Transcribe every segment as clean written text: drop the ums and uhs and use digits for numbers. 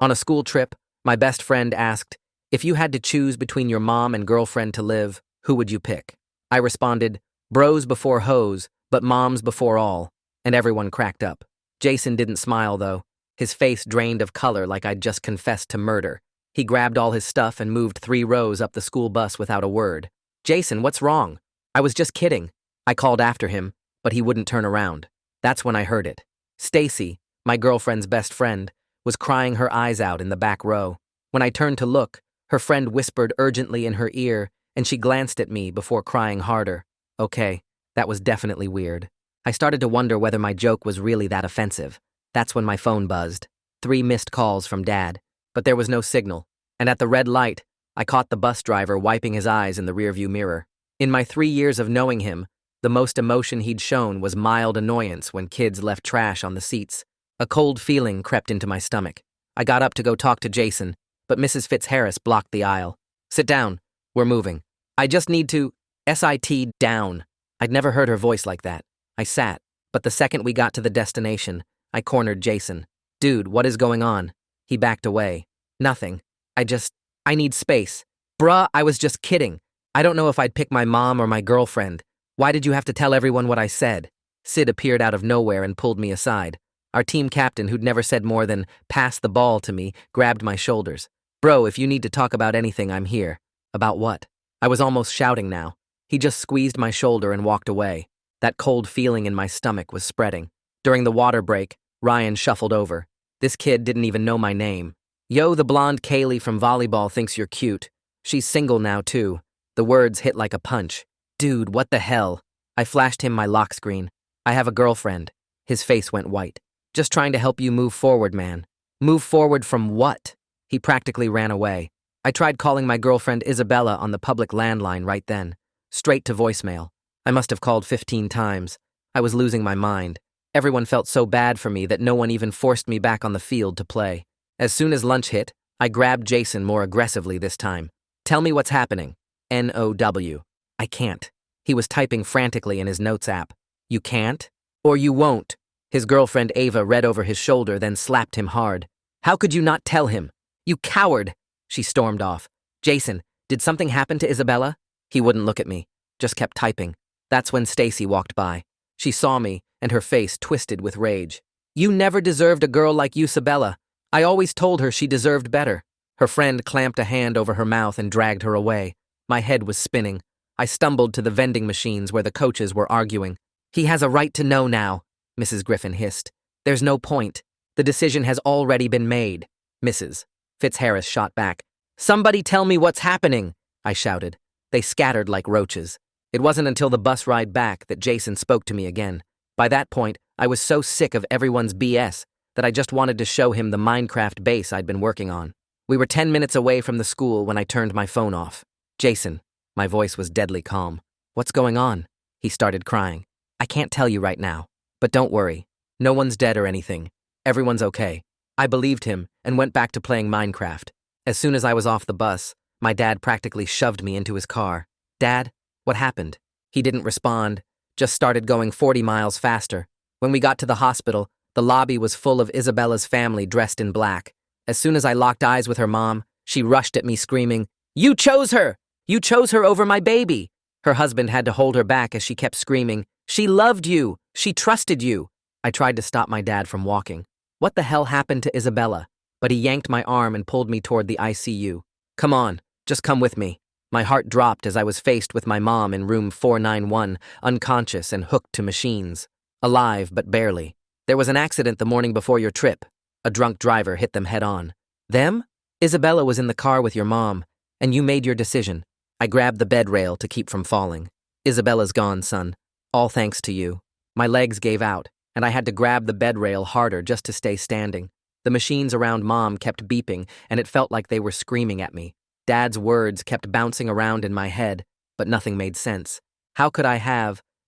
On a school trip, my best friend asked, "If you had to choose between your mom and girlfriend to live, who would you pick?" I responded, "Bros before hoes, but moms before all," and everyone cracked up. Jason didn't smile, though. His face drained of color like I'd just confessed to murder. He grabbed all his stuff and moved 3 rows up the school bus without a word. "Jason, what's wrong?" "I was just kidding." I called after him, but he wouldn't turn around. That's when I heard it. Stacy, my girlfriend's best friend, was crying her eyes out in the back row. When I turned to look, her friend whispered urgently in her ear, and she glanced at me before crying harder. Okay, that was definitely weird. I started to wonder whether my joke was really that offensive. That's when my phone buzzed. 3 missed calls from Dad, but there was no signal. And at the red light, I caught the bus driver wiping his eyes in the rearview mirror. In my 3 years of knowing him, the most emotion he'd shown was mild annoyance when kids left trash on the seats. A cold feeling crept into my stomach. I got up to go talk to Jason, but Mrs. Fitzharris blocked the aisle. "Sit down. We're moving." "I just need to sit down." I'd never heard her voice like that. I sat, but the second we got to the destination, I cornered Jason. "Dude, what is going on?" He backed away. "Nothing. I need space." "Bruh, I was just kidding. I don't know if I'd pick my mom or my girlfriend. Why did you have to tell everyone what I said?" Sid appeared out of nowhere and pulled me aside. Our team captain, who'd never said more than "pass the ball" to me, grabbed my shoulders. "Bro, if you need to talk about anything, I'm here." "About what?" I was almost shouting now. He just squeezed my shoulder and walked away. That cold feeling in my stomach was spreading. During the water break, Ryan shuffled over. This kid didn't even know my name. "Yo, the blonde Kaylee from volleyball thinks you're cute. She's single now, too." The words hit like a punch. "Dude, what the hell?" I flashed him my lock screen. "I have a girlfriend." His face went white. "Just trying to help you move forward, man." "Move forward from what?" He practically ran away. I tried calling my girlfriend Isabella on the public landline right then. Straight to voicemail. I must have called 15 times. I was losing my mind. Everyone felt so bad for me that no one even forced me back on the field to play. As soon as lunch hit, I grabbed Jason more aggressively this time. "Tell me what's happening." "NOW. I can't." He was typing frantically in his notes app. "You can't? Or you won't." His girlfriend Ava read over his shoulder, then slapped him hard. "How could you not tell him? You coward!" She stormed off. "Jason, did something happen to Isabella?" He wouldn't look at me, just kept typing. That's when Stacy walked by. She saw me, and her face twisted with rage. "You never deserved a girl like Isabella. I always told her she deserved better." Her friend clamped a hand over her mouth and dragged her away. My head was spinning. I stumbled to the vending machines where the coaches were arguing. "He has a right to know now," Mrs. Griffin hissed. "There's no point. The decision has already been made." "Mrs." Fitzharris shot back. "Somebody tell me what's happening," I shouted. They scattered like roaches. It wasn't until the bus ride back that Jason spoke to me again. By that point, I was so sick of everyone's BS that I just wanted to show him the Minecraft base I'd been working on. We were 10 minutes away from the school when I turned my phone off. "Jason." My voice was deadly calm. "What's going on?" He started crying. "I can't tell you right now. But don't worry. No one's dead or anything. Everyone's okay." I believed him and went back to playing Minecraft. As soon as I was off the bus, my dad practically shoved me into his car. "Dad, what happened?" He didn't respond, just started going 40 miles faster. When we got to the hospital, the lobby was full of Isabella's family dressed in black. As soon as I locked eyes with her mom, she rushed at me screaming, "You chose her! You chose her over my baby!" Her husband had to hold her back as she kept screaming, "She loved you! She trusted you!" I tried to stop my dad from walking. What the hell happened to Isabella? But he yanked my arm and pulled me toward the ICU. "Come on, just come with me." My heart dropped as I was faced with my mom in room 491, unconscious and hooked to machines. Alive, but barely. "There was an accident the morning before your trip. A drunk driver hit them head on." "Them?" "Isabella was in the car with your mom, and you made your decision." I grabbed the bed rail to keep from falling. "Isabella's gone, son. All thanks to you." My legs gave out, and I had to grab the bed rail harder just to stay standing. The machines around Mom kept beeping, and it felt like they were screaming at me. Dad's words kept bouncing around in my head, but nothing made sense. How could I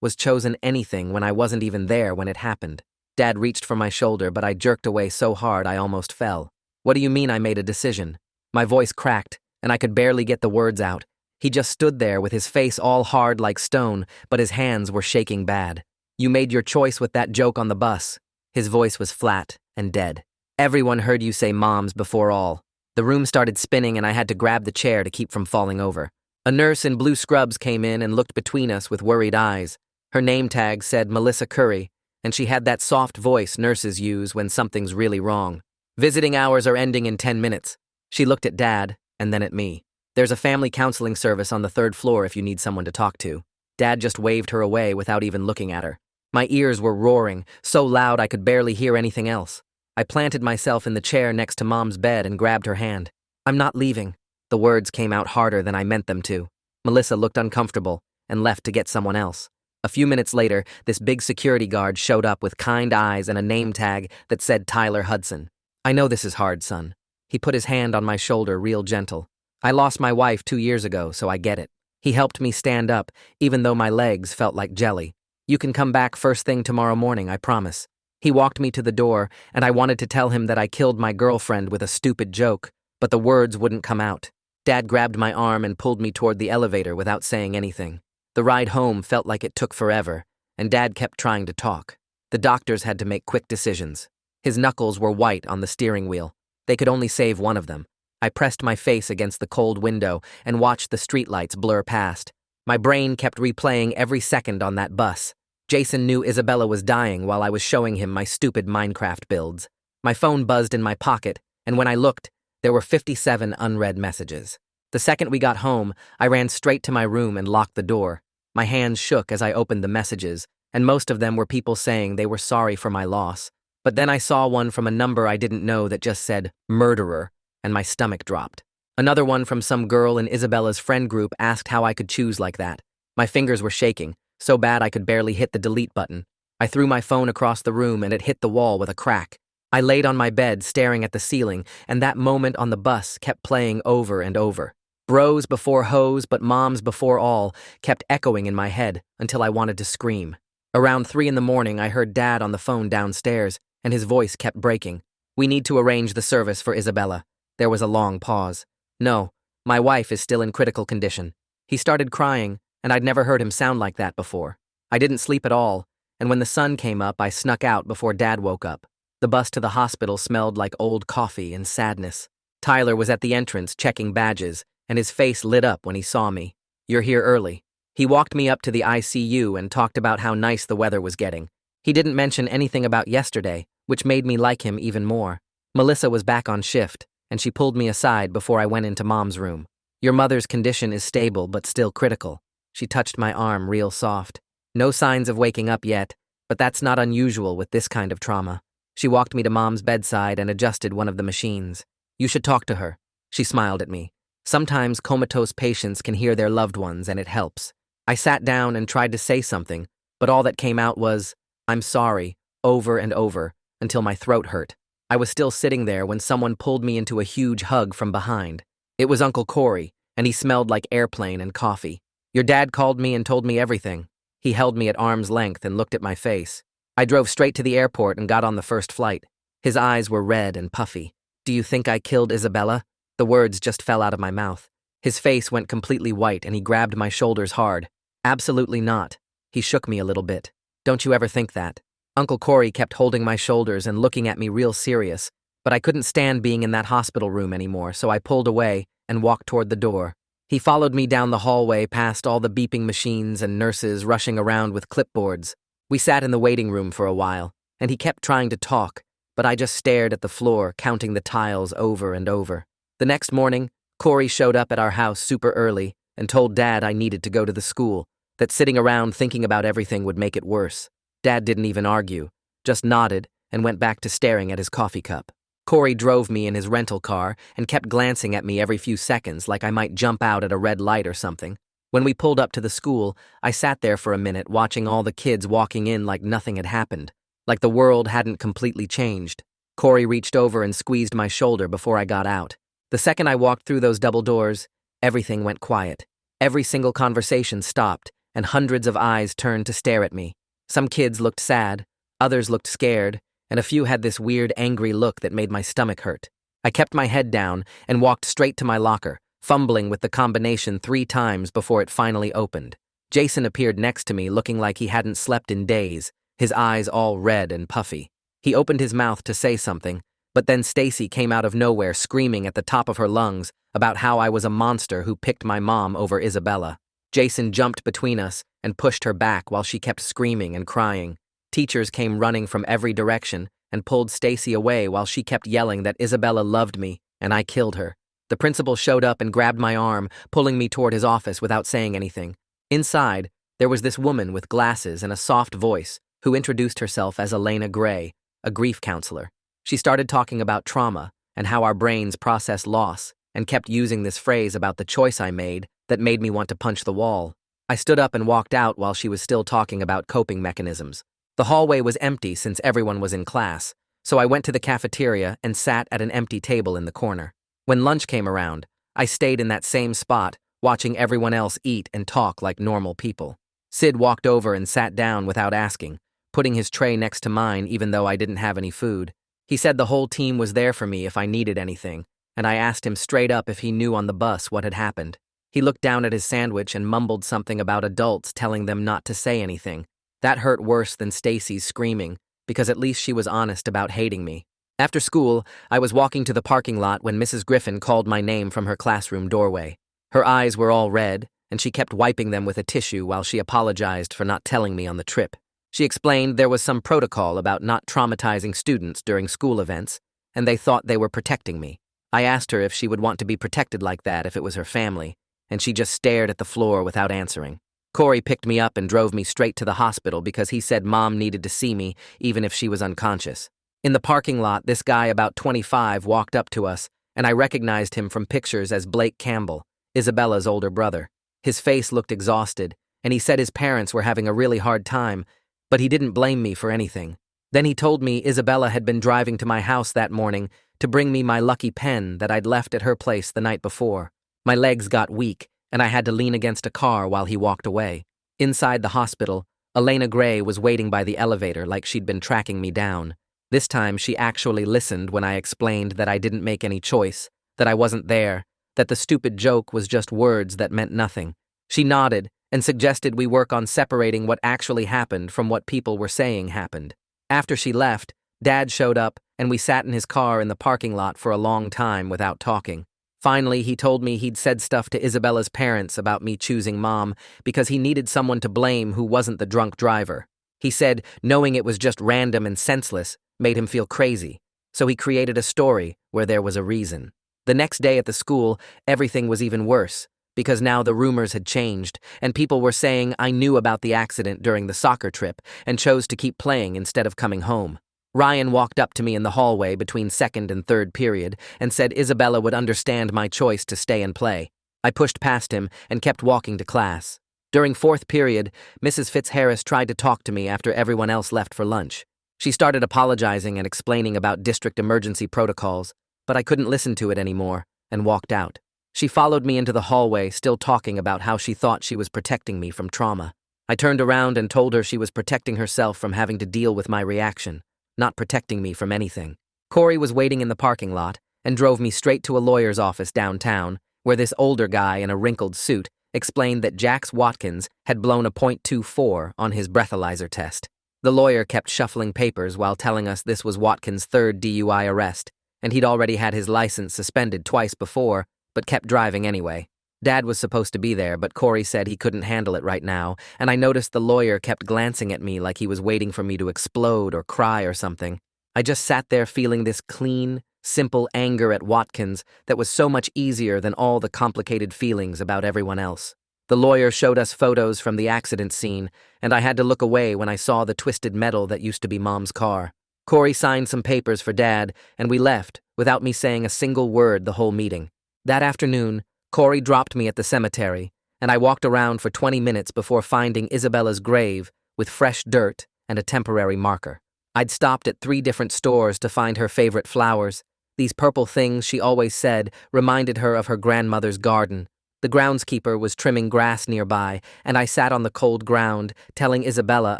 was chosen anything when I wasn't even there when it happened? Dad reached for my shoulder, but I jerked away so hard I almost fell. "What do you mean I made a decision?" My voice cracked, and I could barely get the words out. He just stood there with his face all hard like stone, but his hands were shaking bad. "You made your choice with that joke on the bus." His voice was flat and dead. Everyone heard you say moms before all. The room started spinning and I had to grab the chair to keep from falling over. A nurse in blue scrubs came in and looked between us with worried eyes. Her name tag said Melissa Curry, and she had that soft voice nurses use when something's really wrong. Visiting hours are ending in 10 minutes. She looked at Dad, and then at me. There's a family counseling service on the 3rd floor if you need someone to talk to. Dad just waved her away without even looking at her. My ears were roaring, so loud I could barely hear anything else. I planted myself in the chair next to Mom's bed and grabbed her hand. I'm not leaving. The words came out harder than I meant them to. Melissa looked uncomfortable and left to get someone else. A few minutes later, this big security guard showed up with kind eyes and a name tag that said Tyler Hudson. I know this is hard, son. He put his hand on my shoulder real gentle. I lost my wife 2 years ago, so I get it. He helped me stand up, even though my legs felt like jelly. You can come back first thing tomorrow morning, I promise. He walked me to the door, and I wanted to tell him that I killed my girlfriend with a stupid joke, but the words wouldn't come out. Dad grabbed my arm and pulled me toward the elevator without saying anything. The ride home felt like it took forever, and Dad kept trying to talk. The doctors had to make quick decisions. His knuckles were white on the steering wheel. They could only save one of them. I pressed my face against the cold window and watched the streetlights blur past. My brain kept replaying every second on that bus. Jason knew Isabella was dying while I was showing him my stupid Minecraft builds. My phone buzzed in my pocket, and when I looked, there were 57 unread messages. The second we got home, I ran straight to my room and locked the door. My hands shook as I opened the messages, and most of them were people saying they were sorry for my loss. But then I saw one from a number I didn't know that just said, murderer, and my stomach dropped. Another one from some girl in Isabella's friend group asked how I could choose like that. My fingers were shaking, so bad I could barely hit the delete button. I threw my phone across the room and it hit the wall with a crack. I laid on my bed staring at the ceiling, and that moment on the bus kept playing over and over. Bros before hoes, but moms before all kept echoing in my head until I wanted to scream. Around 3 in the morning, I heard Dad on the phone downstairs, and his voice kept breaking. We need to arrange the service for Isabella. There was a long pause. No, my wife is still in critical condition. He started crying, and I'd never heard him sound like that before. I didn't sleep at all, and when the sun came up, I snuck out before Dad woke up. The bus to the hospital smelled like old coffee and sadness. Tyler was at the entrance checking badges, and his face lit up when he saw me. You're here early. He walked me up to the ICU and talked about how nice the weather was getting. He didn't mention anything about yesterday, which made me like him even more. Melissa was back on shift, and she pulled me aside before I went into Mom's room. Your mother's condition is stable but still critical. She touched my arm real soft. No signs of waking up yet, but that's not unusual with this kind of trauma. She walked me to Mom's bedside and adjusted one of the machines. You should talk to her. She smiled at me. Sometimes comatose patients can hear their loved ones and it helps. I sat down and tried to say something, but all that came out was, I'm sorry, over and over, until my throat hurt. I was still sitting there when someone pulled me into a huge hug from behind. It was Uncle Corey, and he smelled like airplane and coffee. Your dad called me and told me everything. He held me at arm's length and looked at my face. I drove straight to the airport and got on the first flight. His eyes were red and puffy. Do you think I killed Isabella? The words just fell out of my mouth. His face went completely white and he grabbed my shoulders hard. Absolutely not. He shook me a little bit. Don't you ever think that? Uncle Corey kept holding my shoulders and looking at me real serious, but I couldn't stand being in that hospital room anymore, so I pulled away and walked toward the door. He followed me down the hallway past all the beeping machines and nurses rushing around with clipboards. We sat in the waiting room for a while, and he kept trying to talk, but I just stared at the floor, counting the tiles over and over. The next morning, Corey showed up at our house super early and told Dad I needed to go to the school, that sitting around thinking about everything would make it worse. Dad didn't even argue, just nodded and went back to staring at his coffee cup. Corey drove me in his rental car and kept glancing at me every few seconds like I might jump out at a red light or something. When we pulled up to the school, I sat there for a minute watching all the kids walking in like nothing had happened, like the world hadn't completely changed. Corey reached over and squeezed my shoulder before I got out. The second I walked through those double doors, everything went quiet. Every single conversation stopped, and hundreds of eyes turned to stare at me. Some kids looked sad, others looked scared, and a few had this weird, angry look that made my stomach hurt. I kept my head down and walked straight to my locker, fumbling with the combination 3 times before it finally opened. Jason appeared next to me looking like he hadn't slept in days, his eyes all red and puffy. He opened his mouth to say something, But then Stacy came out of nowhere screaming at the top of her lungs about how I was a monster who picked my mom over Isabella. Jason jumped between us and pushed her back while she kept screaming and crying. Teachers came running from every direction and pulled Stacy away while she kept yelling that Isabella loved me and I killed her. The principal showed up and grabbed my arm, pulling me toward his office without saying anything. Inside, there was this woman with glasses and a soft voice who introduced herself as Elena Gray, a grief counselor. She started talking about trauma and how our brains process loss and kept using this phrase about the choice I made that made me want to punch the wall. I stood up and walked out while she was still talking about coping mechanisms. The hallway was empty since everyone was in class, so I went to the cafeteria and sat at an empty table in the corner. When lunch came around, I stayed in that same spot, watching everyone else eat and talk like normal people. Sid walked over and sat down without asking, putting his tray next to mine even though I didn't have any food. He said the whole team was there for me if I needed anything, and I asked him straight up if he knew on the bus what had happened. He looked down at his sandwich and mumbled something about adults telling them not to say anything. That hurt worse than Stacy's screaming, because at least she was honest about hating me. After school, I was walking to the parking lot when Mrs. Griffin called my name from her classroom doorway. Her eyes were all red, and she kept wiping them with a tissue while she apologized for not telling me on the trip. She explained there was some protocol about not traumatizing students during school events, and they thought they were protecting me. I asked her if she would want to be protected like that if it was her family, and she just stared at the floor without answering. Corey picked me up and drove me straight to the hospital because he said Mom needed to see me even if she was unconscious. In the parking lot, this guy about 25 walked up to us, and I recognized him from pictures as Blake Campbell, Isabella's older brother. His face looked exhausted, and he said his parents were having a really hard time, but he didn't blame me for anything. Then he told me Isabella had been driving to my house that morning to bring me my lucky pen that I'd left at her place the night before. My legs got weak, and I had to lean against a car while he walked away. Inside the hospital, Elena Gray was waiting by the elevator like she'd been tracking me down. This time, she actually listened when I explained that I didn't make any choice, that I wasn't there, that the stupid joke was just words that meant nothing. She nodded and suggested we work on separating what actually happened from what people were saying happened. After she left, Dad showed up, and we sat in his car in the parking lot for a long time without talking. Finally, he told me he'd said stuff to Isabella's parents about me choosing Mom because he needed someone to blame who wasn't the drunk driver. He said knowing it was just random and senseless made him feel crazy, so he created a story where there was a reason. The next day at the school, everything was even worse, because now the rumors had changed, and people were saying I knew about the accident during the soccer trip and chose to keep playing instead of coming home. Ryan walked up to me in the hallway between second and third period and said Isabella would understand my choice to stay and play. I pushed past him and kept walking to class. During fourth period, Mrs. Fitzharris tried to talk to me after everyone else left for lunch. She started apologizing and explaining about district emergency protocols, but I couldn't listen to it anymore and walked out. She followed me into the hallway, still talking about how she thought she was protecting me from trauma. I turned around and told her she was protecting herself from having to deal with my reaction, not protecting me from anything. Corey was waiting in the parking lot and drove me straight to a lawyer's office downtown, where this older guy in a wrinkled suit explained that Jax Watkins had blown a .24 on his breathalyzer test. The lawyer kept shuffling papers while telling us this was Watkins' third DUI arrest, and he'd already had his license suspended twice before, but kept driving anyway. Dad was supposed to be there, but Corey said he couldn't handle it right now, and I noticed the lawyer kept glancing at me like he was waiting for me to explode or cry or something. I just sat there feeling this clean, simple anger at Watkins that was so much easier than all the complicated feelings about everyone else. The lawyer showed us photos from the accident scene, and I had to look away when I saw the twisted metal that used to be Mom's car. Corey signed some papers for Dad, and we left, without me saying a single word the whole meeting. That afternoon, Corey dropped me at the cemetery, and I walked around for 20 minutes before finding Isabella's grave with fresh dirt and a temporary marker. I'd stopped at 3 different stores to find her favorite flowers. These purple things she always said reminded her of her grandmother's garden. The groundskeeper was trimming grass nearby, and I sat on the cold ground, telling Isabella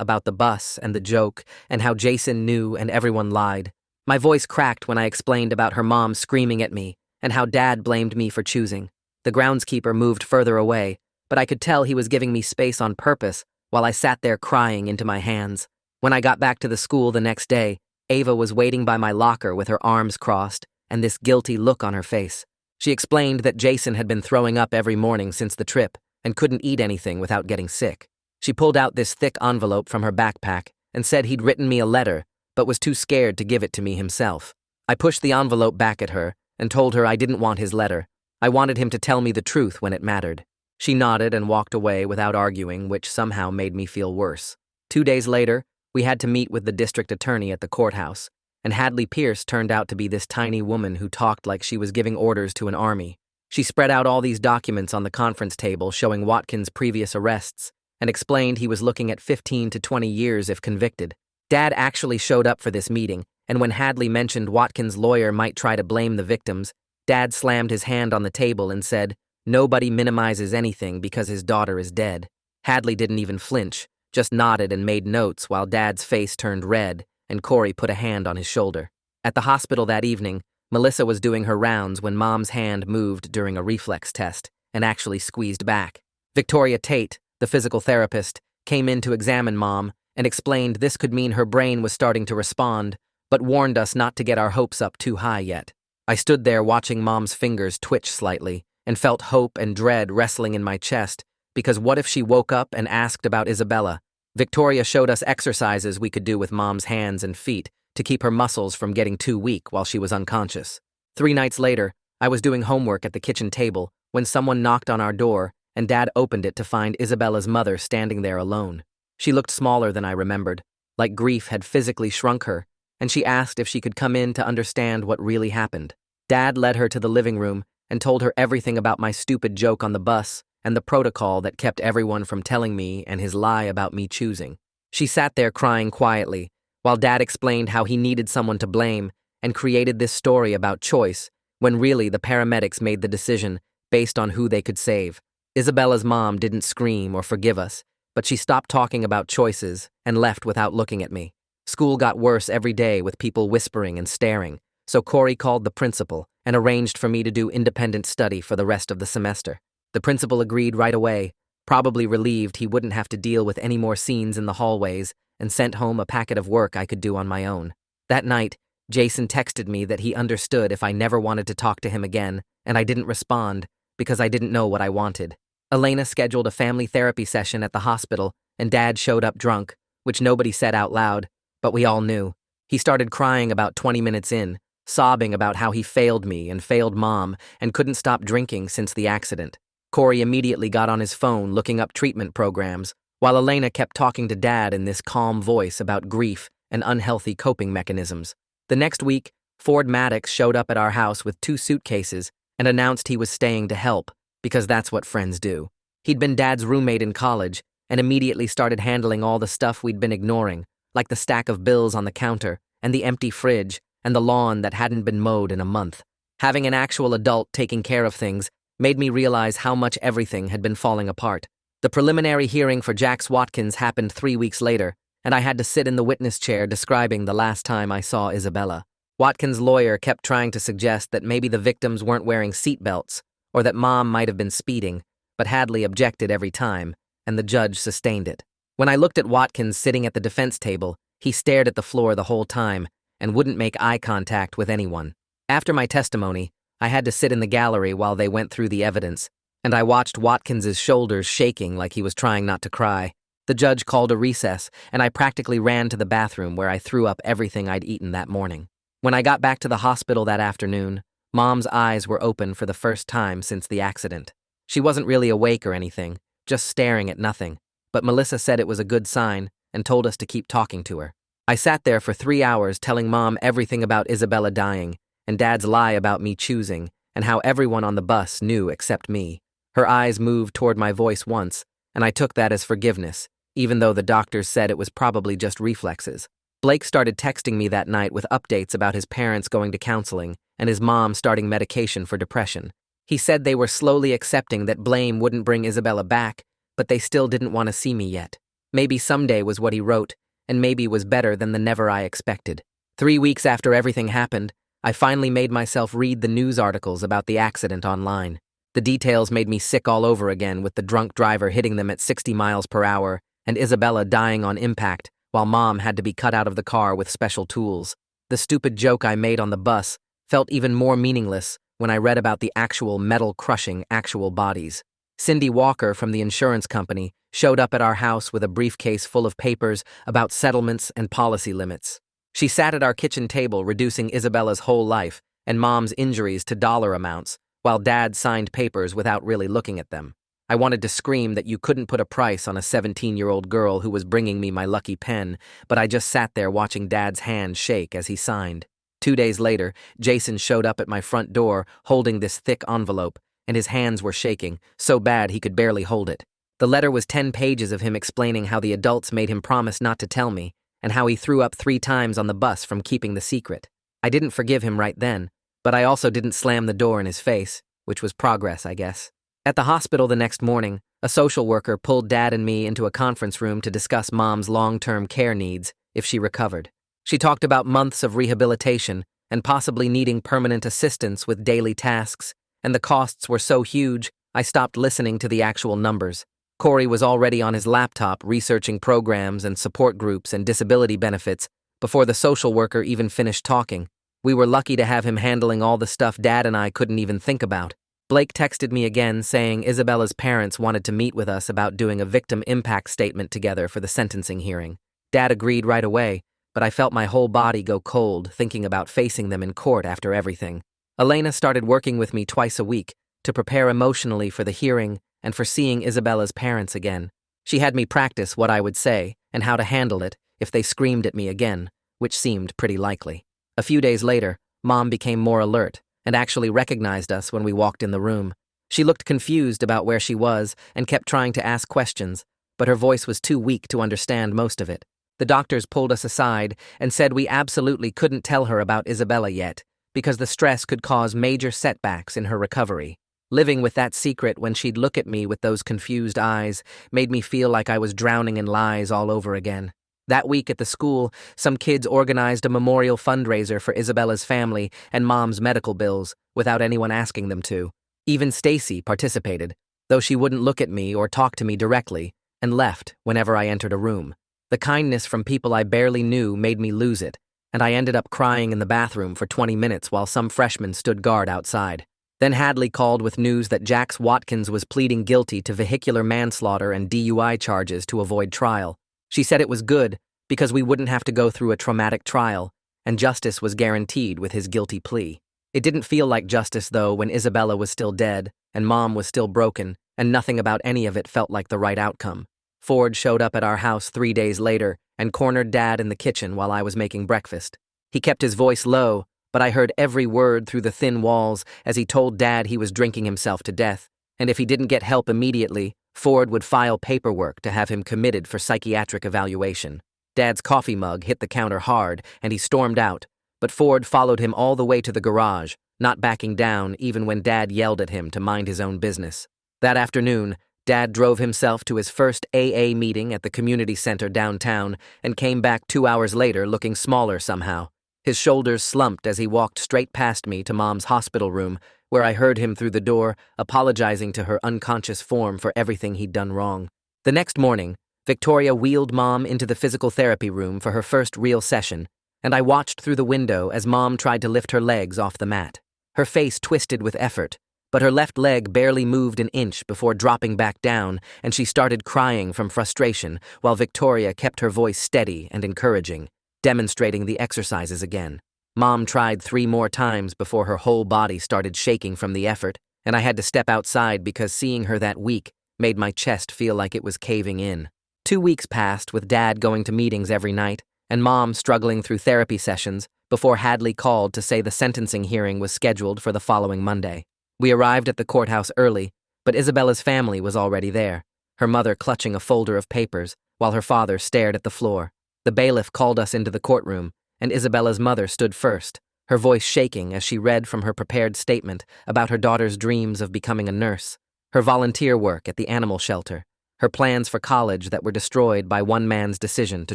about the bus and the joke, and how Jason knew and everyone lied. My voice cracked when I explained about her mom screaming at me, and how Dad blamed me for choosing. The groundskeeper moved further away, but I could tell he was giving me space on purpose while I sat there crying into my hands. When I got back to the school the next day, Ava was waiting by my locker with her arms crossed and this guilty look on her face. She explained that Jason had been throwing up every morning since the trip and couldn't eat anything without getting sick. She pulled out this thick envelope from her backpack and said he'd written me a letter, but was too scared to give it to me himself. I pushed the envelope back at her and told her I didn't want his letter. I wanted him to tell me the truth when it mattered. She nodded and walked away without arguing, which somehow made me feel worse. 2 days later, we had to meet with the district attorney at the courthouse, and Hadley Pierce turned out to be this tiny woman who talked like she was giving orders to an army. She spread out all these documents on the conference table showing Watkins' previous arrests and explained he was looking at 15 to 20 years if convicted. Dad actually showed up for this meeting, and when Hadley mentioned Watkins' lawyer might try to blame the victims, Dad slammed his hand on the table and said, "Nobody minimizes anything because his daughter is dead." Hadley didn't even flinch, just nodded and made notes while Dad's face turned red and Corey put a hand on his shoulder. At the hospital that evening, Melissa was doing her rounds when Mom's hand moved during a reflex test and actually squeezed back. Victoria Tate, the physical therapist, came in to examine Mom and explained this could mean her brain was starting to respond, but warned us not to get our hopes up too high yet. I stood there watching Mom's fingers twitch slightly and felt hope and dread wrestling in my chest, because what if she woke up and asked about Isabella? Victoria showed us exercises we could do with Mom's hands and feet to keep her muscles from getting too weak while she was unconscious. 3 nights later, I was doing homework at the kitchen table when someone knocked on our door and Dad opened it to find Isabella's mother standing there alone. She looked smaller than I remembered, like grief had physically shrunk her, and she asked if she could come in to understand what really happened. Dad led her to the living room and told her everything about my stupid joke on the bus and the protocol that kept everyone from telling me and his lie about me choosing. She sat there crying quietly, while Dad explained how he needed someone to blame and created this story about choice, when really the paramedics made the decision based on who they could save. Isabella's mom didn't scream or forgive us, but she stopped talking about choices and left without looking at me. School got worse every day with people whispering and staring, so Corey called the principal and arranged for me to do independent study for the rest of the semester. The principal agreed right away, probably relieved he wouldn't have to deal with any more scenes in the hallways, and sent home a packet of work I could do on my own. That night, Jason texted me that he understood if I never wanted to talk to him again, and I didn't respond because I didn't know what I wanted. Elena scheduled a family therapy session at the hospital, and Dad showed up drunk, which nobody said out loud, but we all knew. He started crying about 20 minutes in, sobbing about how he failed me and failed Mom and couldn't stop drinking since the accident. Corey immediately got on his phone looking up treatment programs, while Elena kept talking to Dad in this calm voice about grief and unhealthy coping mechanisms. The next week, Ford Maddox showed up at our house with 2 suitcases and announced he was staying to help, because that's what friends do. He'd been Dad's roommate in college and immediately started handling all the stuff we'd been ignoring, like the stack of bills on the counter and the empty fridge and the lawn that hadn't been mowed in a month. Having an actual adult taking care of things made me realize how much everything had been falling apart. The preliminary hearing for Jax Watkins happened 3 weeks later, and I had to sit in the witness chair describing the last time I saw Isabella. Watkins' lawyer kept trying to suggest that maybe the victims weren't wearing seatbelts, or that Mom might have been speeding, but Hadley objected every time, and the judge sustained it. When I looked at Watkins sitting at the defense table, he stared at the floor the whole time and wouldn't make eye contact with anyone. After my testimony, I had to sit in the gallery while they went through the evidence, and I watched Watkins's shoulders shaking like he was trying not to cry. The judge called a recess, and I practically ran to the bathroom where I threw up everything I'd eaten that morning. When I got back to the hospital that afternoon, Mom's eyes were open for the first time since the accident. She wasn't really awake or anything, just staring at nothing, but Melissa said it was a good sign and told us to keep talking to her. I sat there for 3 hours telling Mom everything about Isabella dying and Dad's lie about me choosing and how everyone on the bus knew except me. Her eyes moved toward my voice once, and I took that as forgiveness, even though the doctors said it was probably just reflexes. Blake started texting me that night with updates about his parents going to counseling and his mom starting medication for depression. He said they were slowly accepting that blame wouldn't bring Isabella back, but they still didn't want to see me yet. Maybe someday was what he wrote, and maybe was better than the never I expected. 3 weeks after everything happened, I finally made myself read the news articles about the accident online. The details made me sick all over again, with the drunk driver hitting them at 60 miles per hour and Isabella dying on impact while Mom had to be cut out of the car with special tools. The stupid joke I made on the bus felt even more meaningless when I read about the actual metal-crushing actual bodies. Cindy Walker from the insurance company showed up at our house with a briefcase full of papers about settlements and policy limits. She sat at our kitchen table reducing Isabella's whole life and Mom's injuries to dollar amounts, while Dad signed papers without really looking at them. I wanted to scream that you couldn't put a price on a 17-year-old girl who was bringing me my lucky pen, but I just sat there watching Dad's hand shake as he signed. 2 days later, Jason showed up at my front door holding this thick envelope, and his hands were shaking, so bad he could barely hold it. The letter was 10 pages of him explaining how the adults made him promise not to tell me, and how he threw up 3 times on the bus from keeping the secret. I didn't forgive him right then, but I also didn't slam the door in his face, which was progress, I guess. At the hospital the next morning, a social worker pulled Dad and me into a conference room to discuss Mom's long-term care needs if she recovered. She talked about months of rehabilitation and possibly needing permanent assistance with daily tasks, and the costs were so huge, I stopped listening to the actual numbers. Corey was already on his laptop researching programs and support groups and disability benefits before the social worker even finished talking. We were lucky to have him handling all the stuff Dad and I couldn't even think about. Blake texted me again saying Isabella's parents wanted to meet with us about doing a victim impact statement together for the sentencing hearing. Dad agreed right away, but I felt my whole body go cold thinking about facing them in court after everything. Elena started working with me twice a week to prepare emotionally for the hearing and for seeing Isabella's parents again. She had me practice what I would say and how to handle it if they screamed at me again, which seemed pretty likely. A few days later, Mom became more alert and actually recognized us when we walked in the room. She looked confused about where she was and kept trying to ask questions, but her voice was too weak to understand most of it. The doctors pulled us aside and said we absolutely couldn't tell her about Isabella yet, because the stress could cause major setbacks in her recovery. Living with that secret when she'd look at me with those confused eyes made me feel like I was drowning in lies all over again. That week at the school, some kids organized a memorial fundraiser for Isabella's family and Mom's medical bills without anyone asking them to. Even Stacy participated, though she wouldn't look at me or talk to me directly, and left whenever I entered a room. The kindness from people I barely knew made me lose it, and I ended up crying in the bathroom for 20 minutes while some freshmen stood guard outside. Then Hadley called with news that Jax Watkins was pleading guilty to vehicular manslaughter and DUI charges to avoid trial. She said it was good because we wouldn't have to go through a traumatic trial, and justice was guaranteed with his guilty plea. It didn't feel like justice, though, when Isabella was still dead and Mom was still broken, and nothing about any of it felt like the right outcome. Ford showed up at our house 3 days later and cornered Dad in the kitchen while I was making breakfast. He kept his voice low, but I heard every word through the thin walls as he told Dad he was drinking himself to death, and if he didn't get help immediately, Ford would file paperwork to have him committed for psychiatric evaluation. Dad's coffee mug hit the counter hard, and he stormed out, but Ford followed him all the way to the garage, not backing down even when Dad yelled at him to mind his own business. That afternoon, Dad drove himself to his first AA meeting at the community center downtown and came back 2 hours later looking smaller somehow. His shoulders slumped as he walked straight past me to Mom's hospital room, where I heard him through the door, apologizing to her unconscious form for everything he'd done wrong. The next morning, Victoria wheeled Mom into the physical therapy room for her first real session, and I watched through the window as Mom tried to lift her legs off the mat. Her face twisted with effort, but her left leg barely moved an inch before dropping back down, and she started crying from frustration while Victoria kept her voice steady and encouraging, demonstrating the exercises again. Mom tried 3 more times before her whole body started shaking from the effort, and I had to step outside because seeing her that weak made my chest feel like it was caving in. 2 weeks passed with Dad going to meetings every night and Mom struggling through therapy sessions before Hadley called to say the sentencing hearing was scheduled for the following Monday. We arrived at the courthouse early, but Isabella's family was already there, her mother clutching a folder of papers while her father stared at the floor. The bailiff called us into the courtroom, and Isabella's mother stood first, her voice shaking as she read from her prepared statement about her daughter's dreams of becoming a nurse, her volunteer work at the animal shelter, her plans for college that were destroyed by one man's decision to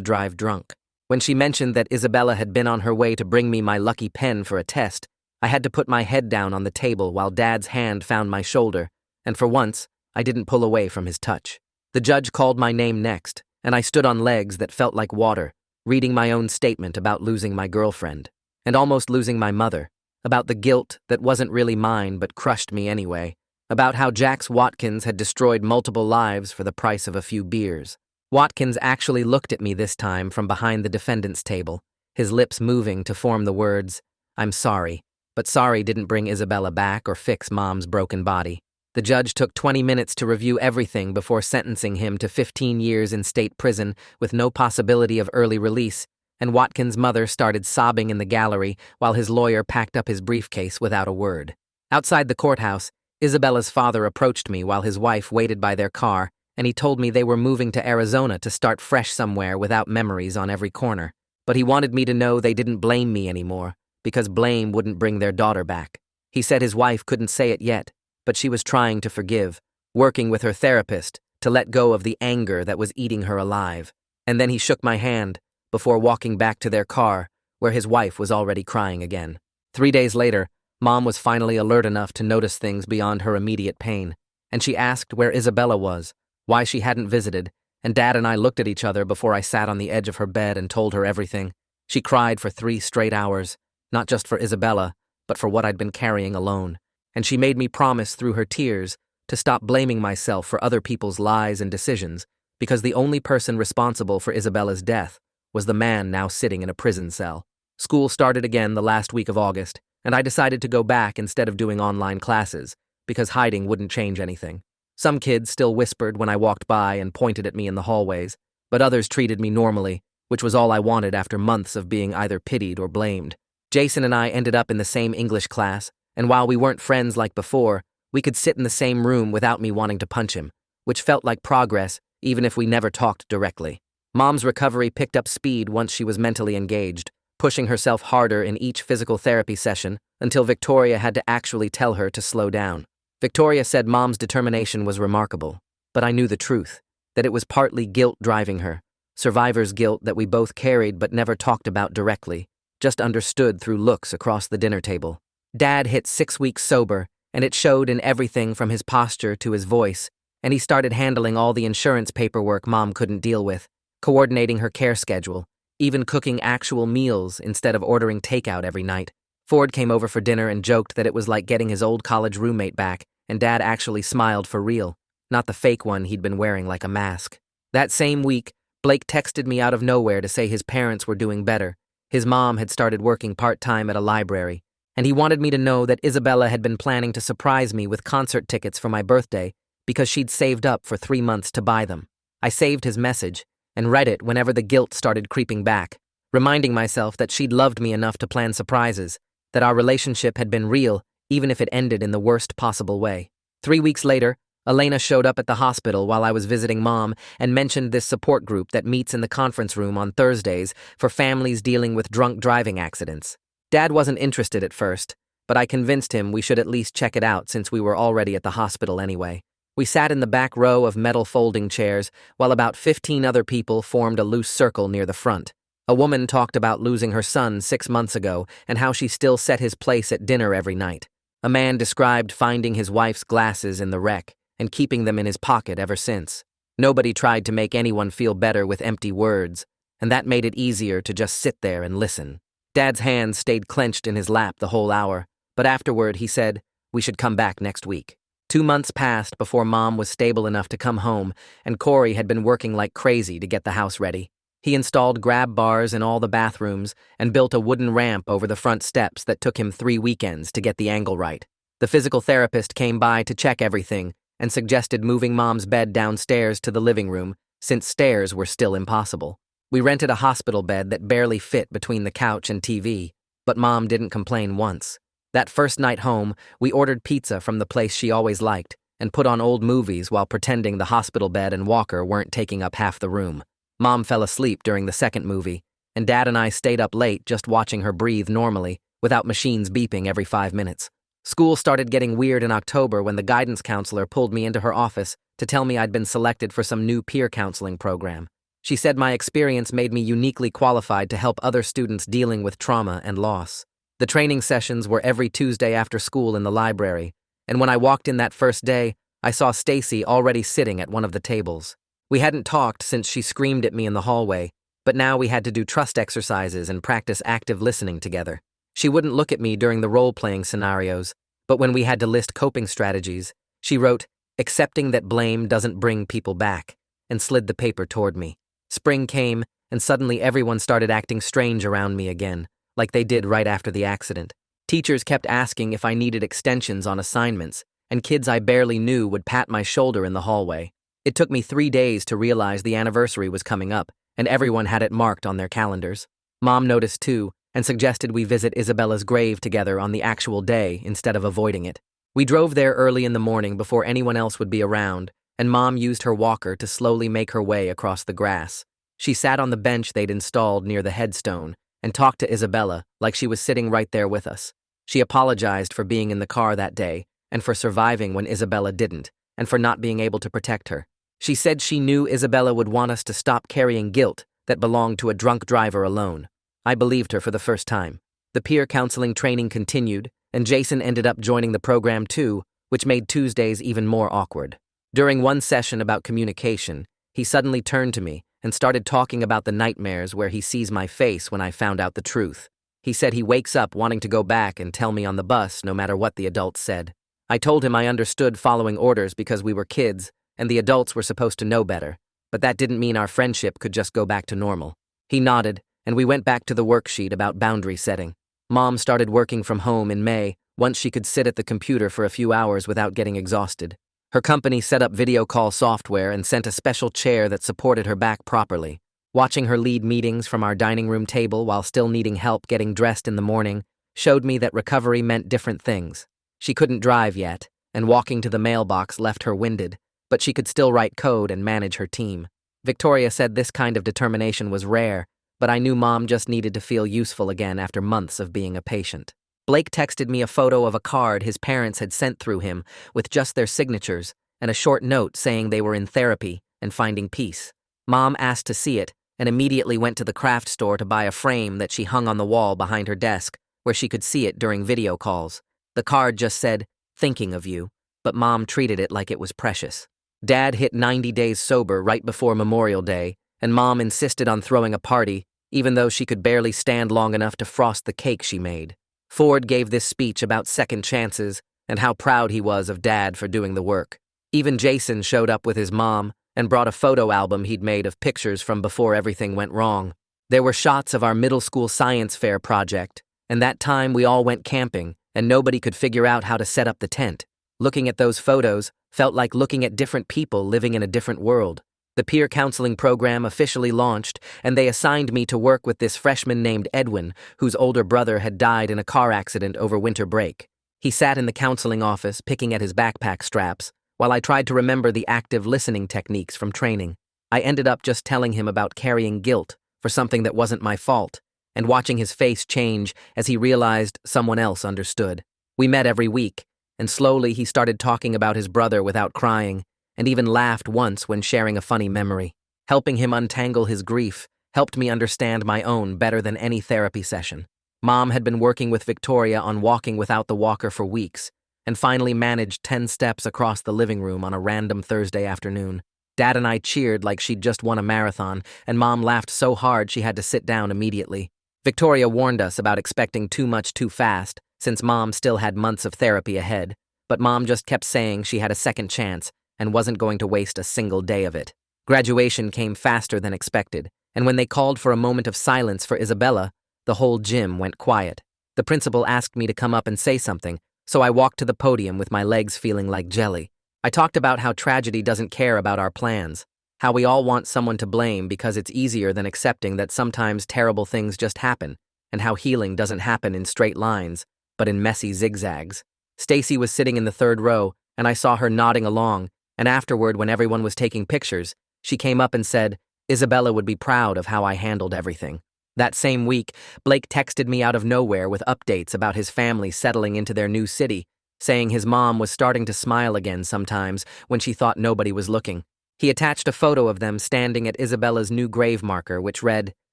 drive drunk. When she mentioned that Isabella had been on her way to bring me my lucky pen for a test, I had to put my head down on the table while Dad's hand found my shoulder, and for once, I didn't pull away from his touch. The judge called my name next, and I stood on legs that felt like water, reading my own statement about losing my girlfriend, and almost losing my mother, about the guilt that wasn't really mine but crushed me anyway, about how Jax Watkins had destroyed multiple lives for the price of a few beers. Watkins actually looked at me this time from behind the defendant's table, his lips moving to form the words, "I'm sorry," but sorry didn't bring Isabella back or fix Mom's broken body. The judge took 20 minutes to review everything before sentencing him to 15 years in state prison with no possibility of early release, and Watkins' mother started sobbing in the gallery while his lawyer packed up his briefcase without a word. Outside the courthouse, Isabella's father approached me while his wife waited by their car, and he told me they were moving to Arizona to start fresh somewhere without memories on every corner. But he wanted me to know they didn't blame me anymore, because blame wouldn't bring their daughter back. He said his wife couldn't say it yet, but she was trying to forgive, working with her therapist to let go of the anger that was eating her alive. And then he shook my hand before walking back to their car, where his wife was already crying again. 3 days later, Mom was finally alert enough to notice things beyond her immediate pain, and she asked where Isabella was, why she hadn't visited, and Dad and I looked at each other before I sat on the edge of her bed and told her everything. She cried for 3 straight hours, not just for Isabella, but for what I'd been carrying alone. And she made me promise through her tears to stop blaming myself for other people's lies and decisions, because the only person responsible for Isabella's death was the man now sitting in a prison cell. School started again the last week of August, and I decided to go back instead of doing online classes, because hiding wouldn't change anything. Some kids still whispered when I walked by and pointed at me in the hallways, but others treated me normally, which was all I wanted after months of being either pitied or blamed. Jason and I ended up in the same English class, and while we weren't friends like before, we could sit in the same room without me wanting to punch him, which felt like progress even if we never talked directly. Mom's recovery picked up speed once she was mentally engaged, pushing herself harder in each physical therapy session until Victoria had to actually tell her to slow down. Victoria said Mom's determination was remarkable, but I knew the truth, that it was partly guilt driving her, survivor's guilt that we both carried but never talked about directly, just understood through looks across the dinner table. Dad hit 6 weeks sober, and it showed in everything from his posture to his voice, and he started handling all the insurance paperwork Mom couldn't deal with, coordinating her care schedule, even cooking actual meals instead of ordering takeout every night. Ford came over for dinner and joked that it was like getting his old college roommate back, and Dad actually smiled for real, not the fake one he'd been wearing like a mask. That same week, Blake texted me out of nowhere to say his parents were doing better. His mom had started working part-time at a library, and he wanted me to know that Isabella had been planning to surprise me with concert tickets for my birthday because she'd saved up for 3 months to buy them. I saved his message and read it whenever the guilt started creeping back, reminding myself that she'd loved me enough to plan surprises, that our relationship had been real even if it ended in the worst possible way. 3 weeks later, Elena showed up at the hospital while I was visiting Mom and mentioned this support group that meets in the conference room on Thursdays for families dealing with drunk driving accidents. Dad wasn't interested at first, but I convinced him we should at least check it out since we were already at the hospital anyway. We sat in the back row of metal folding chairs while about 15 other people formed a loose circle near the front. A woman talked about losing her son 6 months ago and how she still set his place at dinner every night. A man described finding his wife's glasses in the wreck and keeping them in his pocket ever since. Nobody tried to make anyone feel better with empty words, and that made it easier to just sit there and listen. Dad's hands stayed clenched in his lap the whole hour, but afterward he said, "We should come back next week." 2 months passed before Mom was stable enough to come home, and Corey had been working like crazy to get the house ready. He installed grab bars in all the bathrooms and built a wooden ramp over the front steps that took him 3 weekends to get the angle right. The physical therapist came by to check everything and suggested moving Mom's bed downstairs to the living room, since stairs were still impossible. We rented a hospital bed that barely fit between the couch and TV, but Mom didn't complain once. That first night home, we ordered pizza from the place she always liked and put on old movies while pretending the hospital bed and walker weren't taking up half the room. Mom fell asleep during the second movie, and Dad and I stayed up late just watching her breathe normally, without machines beeping every 5 minutes. School started getting weird in October when the guidance counselor pulled me into her office to tell me I'd been selected for some new peer counseling program. She said my experience made me uniquely qualified to help other students dealing with trauma and loss. The training sessions were every Tuesday after school in the library, and when I walked in that first day, I saw Stacy already sitting at one of the tables. We hadn't talked since she screamed at me in the hallway, but now we had to do trust exercises and practice active listening together. She wouldn't look at me during the role-playing scenarios, but when we had to list coping strategies, she wrote, "Accepting that blame doesn't bring people back," and slid the paper toward me. Spring came, and suddenly everyone started acting strange around me again, like they did right after the accident. Teachers kept asking if I needed extensions on assignments, and kids I barely knew would pat my shoulder in the hallway. It took me 3 days to realize the anniversary was coming up, and everyone had it marked on their calendars. Mom noticed too, and suggested we visit Isabella's grave together on the actual day instead of avoiding it. We drove there early in the morning before anyone else would be around, and Mom used her walker to slowly make her way across the grass. She sat on the bench they'd installed near the headstone and talked to Isabella like she was sitting right there with us. She apologized for being in the car that day, and for surviving when Isabella didn't, and for not being able to protect her. She said she knew Isabella would want us to stop carrying guilt that belonged to a drunk driver alone. I believed her for the first time. The peer counseling training continued, and Jason ended up joining the program too, which made Tuesdays even more awkward. During one session about communication, he suddenly turned to me and started talking about the nightmares where he sees my face when I found out the truth. He said he wakes up wanting to go back and tell me on the bus no matter what the adults said. I told him I understood following orders because we were kids and the adults were supposed to know better, but that didn't mean our friendship could just go back to normal. He nodded, and we went back to the worksheet about boundary setting. Mom started working from home in May, once she could sit at the computer for a few hours without getting exhausted. Her company set up video call software and sent a special chair that supported her back properly. Watching her lead meetings from our dining room table while still needing help getting dressed in the morning showed me that recovery meant different things. She couldn't drive yet, and walking to the mailbox left her winded, but she could still write code and manage her team. Victoria said this kind of determination was rare, but I knew Mom just needed to feel useful again after months of being a patient. Blake texted me a photo of a card his parents had sent through him with just their signatures and a short note saying they were in therapy and finding peace. Mom asked to see it and immediately went to the craft store to buy a frame that she hung on the wall behind her desk where she could see it during video calls. The card just said, "Thinking of you," but Mom treated it like it was precious. Dad hit 90 days sober right before Memorial Day, and Mom insisted on throwing a party, even though she could barely stand long enough to frost the cake she made. Ford gave this speech about second chances and how proud he was of Dad for doing the work. Even Jason showed up with his mom and brought a photo album he'd made of pictures from before everything went wrong. There were shots of our middle school science fair project, and that time we all went camping, and nobody could figure out how to set up the tent. Looking at those photos felt like looking at different people living in a different world. The peer counseling program officially launched, and they assigned me to work with this freshman named Edwin, whose older brother had died in a car accident over winter break. He sat in the counseling office, picking at his backpack straps, while I tried to remember the active listening techniques from training. I ended up just telling him about carrying guilt for something that wasn't my fault, and watching his face change as he realized someone else understood. We met every week, and slowly he started talking about his brother without crying, and even laughed once when sharing a funny memory. Helping him untangle his grief helped me understand my own better than any therapy session. Mom had been working with Victoria on walking without the walker for weeks, and finally managed 10 steps across the living room on a random Thursday afternoon. Dad and I cheered like she'd just won a marathon, and Mom laughed so hard she had to sit down immediately. Victoria warned us about expecting too much too fast, since Mom still had months of therapy ahead, but Mom just kept saying she had a second chance and wasn't going to waste a single day of it. Graduation came faster than expected, and when they called for a moment of silence for Isabella, the whole gym went quiet. The principal asked me to come up and say something, so I walked to the podium with my legs feeling like jelly. I talked about how tragedy doesn't care about our plans, how we all want someone to blame because it's easier than accepting that sometimes terrible things just happen, and how healing doesn't happen in straight lines, but in messy zigzags. Stacy was sitting in the third row, and I saw her nodding along, and afterward, when everyone was taking pictures, she came up and said, Isabella would be proud of how I handled everything. That same week, Blake texted me out of nowhere with updates about his family settling into their new city, saying his mom was starting to smile again sometimes when she thought nobody was looking. He attached a photo of them standing at Isabella's new grave marker, which read,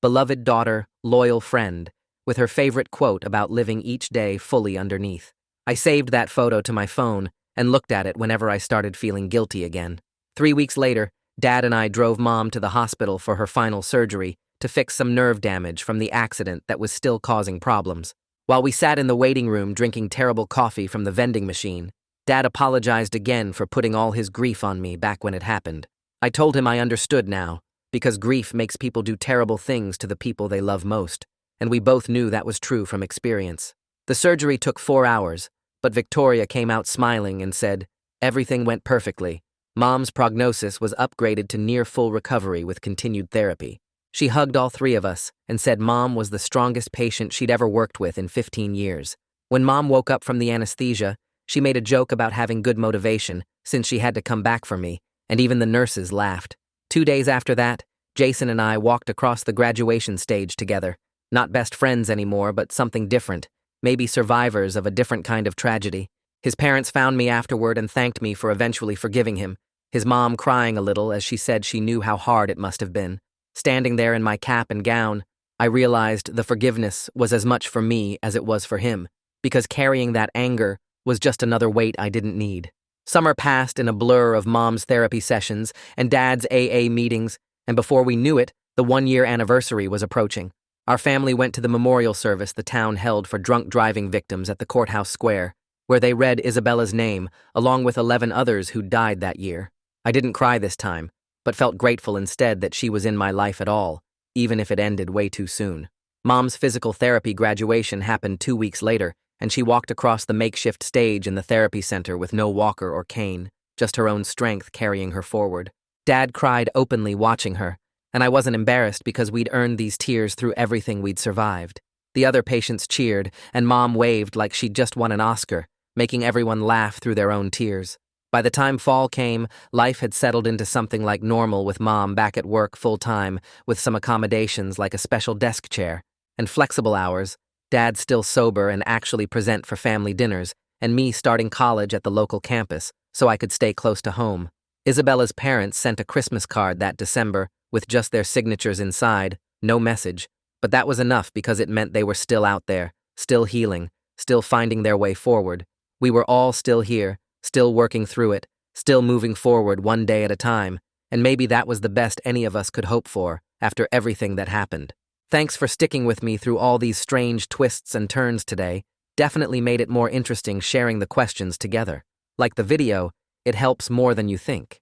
"Beloved daughter, loyal friend," with her favorite quote about living each day fully underneath. I saved that photo to my phone and looked at it whenever I started feeling guilty again. 3 weeks later, Dad and I drove Mom to the hospital for her final surgery to fix some nerve damage from the accident that was still causing problems. While we sat in the waiting room drinking terrible coffee from the vending machine, Dad apologized again for putting all his grief on me back when it happened. I told him I understood now, because grief makes people do terrible things to the people they love most, and we both knew that was true from experience. The surgery took 4 hours, but Victoria came out smiling and said, "Everything went perfectly. Mom's prognosis was upgraded to near full recovery with continued therapy." She hugged all three of us and said Mom was the strongest patient she'd ever worked with in 15 years. When Mom woke up from the anesthesia, she made a joke about having good motivation since she had to come back for me, and even the nurses laughed. 2 days after that, Jason and I walked across the graduation stage together. Not best friends anymore, but something different, maybe survivors of a different kind of tragedy. His parents found me afterward and thanked me for eventually forgiving him, his mom crying a little as she said she knew how hard it must have been. Standing there in my cap and gown, I realized the forgiveness was as much for me as it was for him, because carrying that anger was just another weight I didn't need. Summer passed in a blur of Mom's therapy sessions and Dad's AA meetings, and before we knew it, the 1-year anniversary was approaching. Our family went to the memorial service the town held for drunk driving victims at the courthouse square, where they read Isabella's name, along with 11 others who died that year. I didn't cry this time, but felt grateful instead that she was in my life at all, even if it ended way too soon. Mom's physical therapy graduation happened 2 weeks later, and she walked across the makeshift stage in the therapy center with no walker or cane, just her own strength carrying her forward. Dad cried openly watching her, and I wasn't embarrassed because we'd earned these tears through everything we'd survived. The other patients cheered, and Mom waved like she'd just won an Oscar, making everyone laugh through their own tears. By the time fall came, life had settled into something like normal with Mom back at work full-time, with some accommodations like a special desk chair, and flexible hours, Dad still sober and actually present for family dinners, and me starting college at the local campus so I could stay close to home. Isabella's parents sent a Christmas card that December with just their signatures inside, no message, but that was enough because it meant they were still out there, still healing, still finding their way forward. We were all still here, still working through it, still moving forward one day at a time, and maybe that was the best any of us could hope for after everything that happened. Thanks for sticking with me through all these strange twists and turns today. Definitely made it more interesting sharing the questions together. Like the video, it helps more than you think.